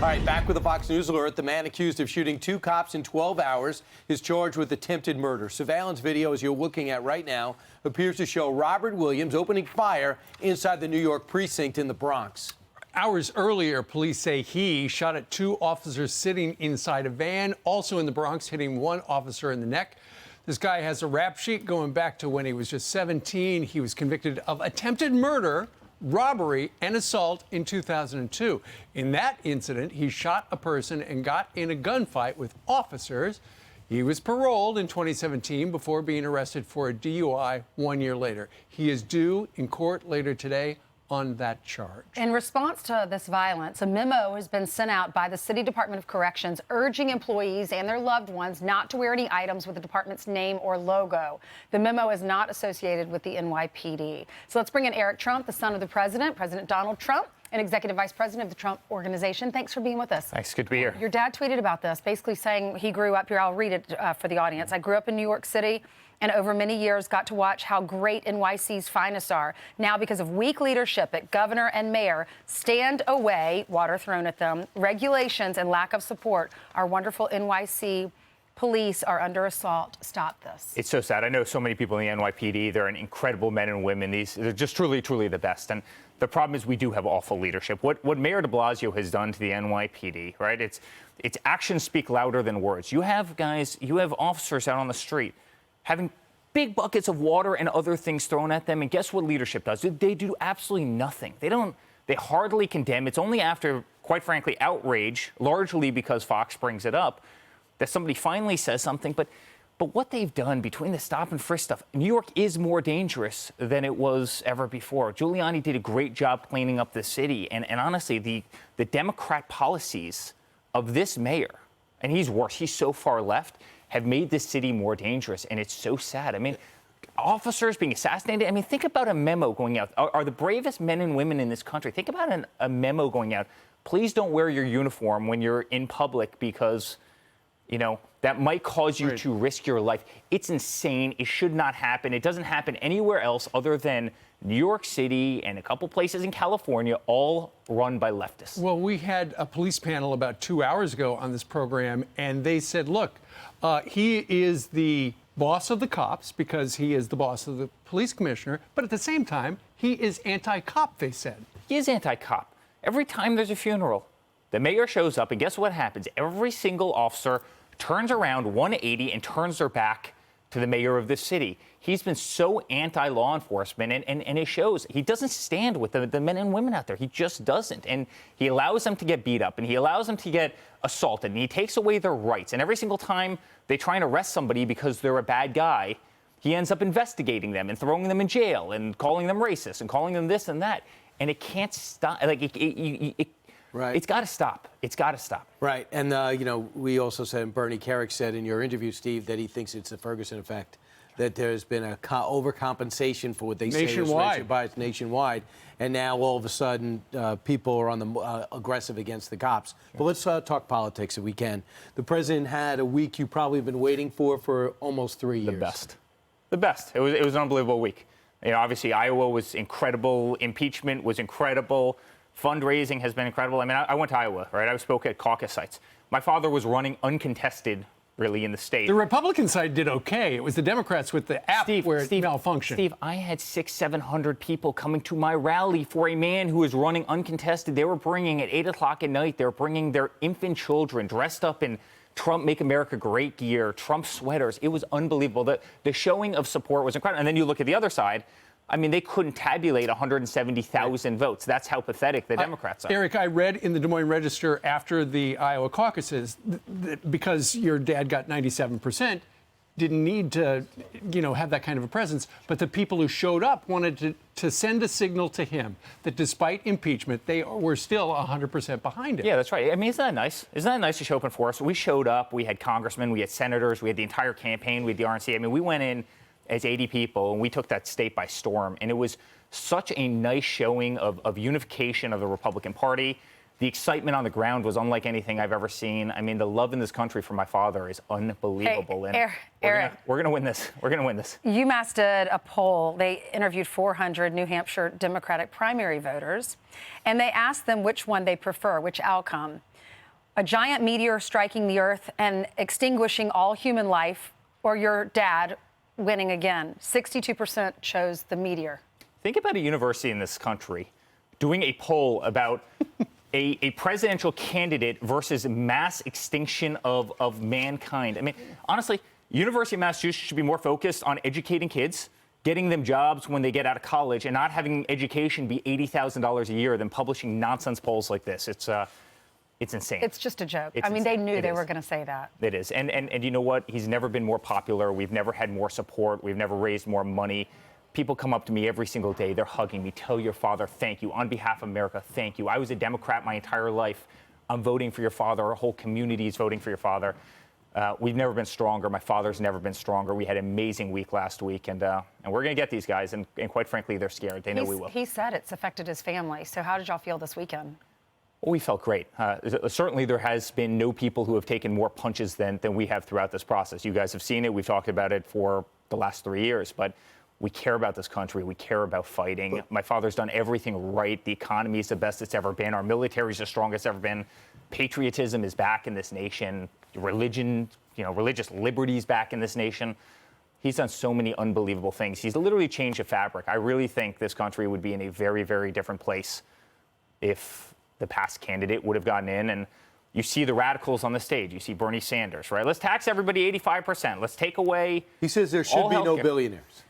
All right, back with a Fox News alert. The man accused of shooting 2 cops in 12 hours is charged with attempted murder. Surveillance video, as you're looking at right now, appears to show Robert Williams opening fire inside the New York precinct in the Bronx. Hours earlier, police say he shot at 2 officers sitting inside a van, also in the Bronx, hitting 1 officer in the neck. This guy has a rap sheet going back to when he was just 17. He was convicted of attempted murder, robbery, and assault in 2002. In that incident, he shot a person and got in a gunfight with officers. He was paroled in 2017 before being arrested for a DUI 1 year later. He is due in court later today on that charge. In response to this violence, a memo has been sent out by the City Department of Corrections urging employees and their loved ones not to wear any items with the department's name or logo. The memo is not associated with the NYPD. So let's bring in Eric Trump, the son of the president, President Donald Trump, and executive vice president of the Trump Organization. Thanks for being with us. Thanks. Good to be here. Your dad tweeted about this, basically saying he grew up here. I'll read it for the audience. I grew up in New York City and over many years got to watch how great NYC's finest are. Now, because of weak leadership at governor and mayor, stand away, water thrown at them, regulations and lack of support, our wonderful NYC police are under assault. Stop this. It's so sad. I know so many people in the NYPD. They're an incredible men and women. They're just truly, truly the best. And the problem is we do have awful leadership. What Mayor de Blasio has done to the NYPD, right? It's actions speak louder than words. You have officers out on the street having big buckets of water and other things thrown at them. And guess what leadership does? They do absolutely nothing. They hardly condemn. It's only after, quite frankly, outrage, largely because Fox brings it up, that somebody finally says something. But what they've done between the stop and frisk stuff, New York is more dangerous than it was ever before. Giuliani did a great job cleaning up the city. And honestly, the Democrat policies of this mayor, and he's worse, he's so far left, have made this city more dangerous. And it's so sad. I mean, officers being assassinated. I mean, think about a memo going out. Are the bravest men and women in this country. Think about a memo going out. Please don't wear your uniform when you're in public because, you know, that might cause you to risk your life. It's insane. It should not happen. It doesn't happen anywhere else other than New York City and a couple places in California, all run by leftists. Well, we had a police panel about 2 hours ago on this program, and they said, look, he is the boss of the cops because he is the boss of the police commissioner, but at the same time, he is anti-cop, they said. He is anti-cop. Every time there's a funeral, the mayor shows up, and guess what happens? Every single officer turns around 180 and turns their back to the mayor of this city. He's been so anti-law enforcement, and it shows. He doesn't stand with the men and women out there. He just doesn't. And he allows them to get beat up, and he allows them to get assaulted, and he takes away their rights. And every single time they try and arrest somebody because they're a bad guy, he ends up investigating them and throwing them in jail and calling them racist and calling them this and that. And it can't stop. Like, Right. It's got to stop. It's got to stop. Right. And, you know, we also said, and Bernie Kerik said in your interview, Steve, that he thinks it's the Ferguson effect, that there's been a overcompensation for what they say is racial bias nationwide. And now, all of a sudden, people are on the aggressive against the cops. But let's talk politics if we can. The president had a week you've probably been waiting for almost 3 years. The best. The best. It was an unbelievable week. You know, obviously, Iowa was incredible. Impeachment was incredible. Fundraising has been incredible. I mean, I went to Iowa, right? I spoke at caucus sites. My father was running uncontested, really, in the state. The Republican side did okay. It was the Democrats with the app where it malfunctioned. Steve, I had 600-700 people coming to my rally for a man who was running uncontested. They were bringing, at 8 o'clock at night, they were bringing their infant children dressed up in Trump Make America Great gear, Trump sweaters. It was unbelievable. The showing of support was incredible. And then you look at the other side. I mean, they couldn't tabulate 170,000 votes. That's how pathetic the Democrats are. Eric, I read in the Des Moines Register after the Iowa caucuses that because your dad got 97%, didn't need to, you know, have that kind of a presence. But the people who showed up wanted to send a signal to him that despite impeachment, they were still 100% behind him. Yeah, that's right. I mean, isn't that nice? Isn't that nice to show up in force? We showed up. We had congressmen. We had senators. We had the entire campaign. We had the RNC. I mean, we went in as 80 people, and we took that state by storm. And it was such a nice showing of unification of the Republican Party. The excitement on the ground was unlike anything I've ever seen. I mean, the love in this country for my father is unbelievable. Hey, and we're going to win this. We're going to win this. UMass did a poll. They interviewed 400 New Hampshire Democratic primary voters, and they asked them which one they prefer, which outcome. A giant meteor striking the earth and extinguishing all human life, or your dad winning again. 62% chose the meteor. Think about a university in this country doing a poll about a presidential candidate versus mass extinction of mankind. I mean, honestly, University of Massachusetts should be more focused on educating kids, getting them jobs when they get out of college, and not having education be $80,000 a year than publishing nonsense polls like this. It's insane. It's just a joke. It's I mean, they insane. knew It they is. were going to say that. It is. And you know what? He's never been more popular. We've never had more support. We've never raised more money. People come up to me every single day. They're hugging me. Tell your father thank you. On behalf of America, thank you. I was a Democrat my entire life. I'm voting for your father. Our whole community is voting for your father. We've never been stronger. My father's never been stronger. We had an amazing week last week, and we're going to get these guys. And quite frankly, they're scared. They know we will. He said it's affected his family. So how did y'all feel this weekend? Well, we felt great. Certainly, there has been no people who have taken more punches than we have throughout this process. You guys have seen it. We've talked about it for the last 3 years, but we care about this country. We care about fighting. My father's done everything right. The economy is the best it's ever been. Our military is the strongest it's ever been. Patriotism is back in this nation. Religion, religious liberty is back in this nation. He's done so many unbelievable things. He's literally changed the fabric. I really think this country would be in a very, very different place if the past candidate would have gotten in. And you see the radicals on the stage. You see Bernie Sanders, right? Let's tax everybody 85%. Let's take away. He says there should be no billionaires.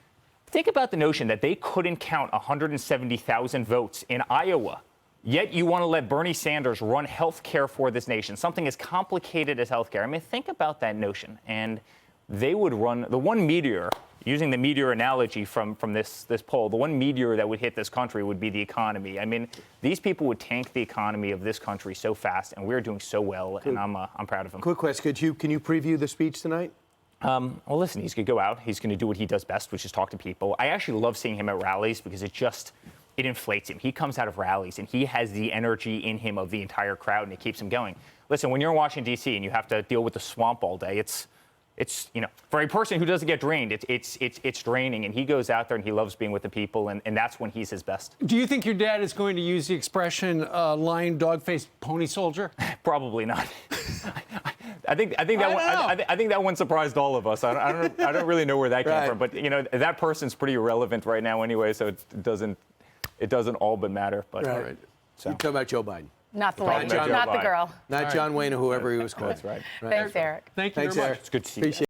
Think about the notion that they couldn't count 170,000 votes in Iowa, yet you want to let Bernie Sanders run health care for this nation, something as complicated as health care. I mean, think about that notion. And they would run the one meteor, using the meteor analogy from this poll, the one meteor that would hit this country would be the economy. I mean, these people would tank the economy of this country so fast, and we're doing so well, and I'm proud of them. Quick question, can you preview the speech tonight? Well, listen, he's going to go out. He's going to do what he does best, which is talk to people. I actually love seeing him at rallies because it inflates him. He comes out of rallies, and he has the energy in him of the entire crowd, and it keeps him going. Listen, when you're in Washington, D.C., and you have to deal with the swamp all day, it's for a person who doesn't get drained, it's draining, and he goes out there and he loves being with the people, and that's when he's his best. Do you think your dad is going to use the expression lion, dog-faced pony soldier? Probably not. I think that one surprised all of us. I don't really know where that came from, but that person's pretty irrelevant right now anyway, so it doesn't all but matter. But All right. So you're talking about Joe Biden. Not the lady, not the girl. Not John Wayne or whoever he was called. That's right. Thanks, Eric. Thank you Thanks, very much. Eric. It's good to see you. Appreciate it.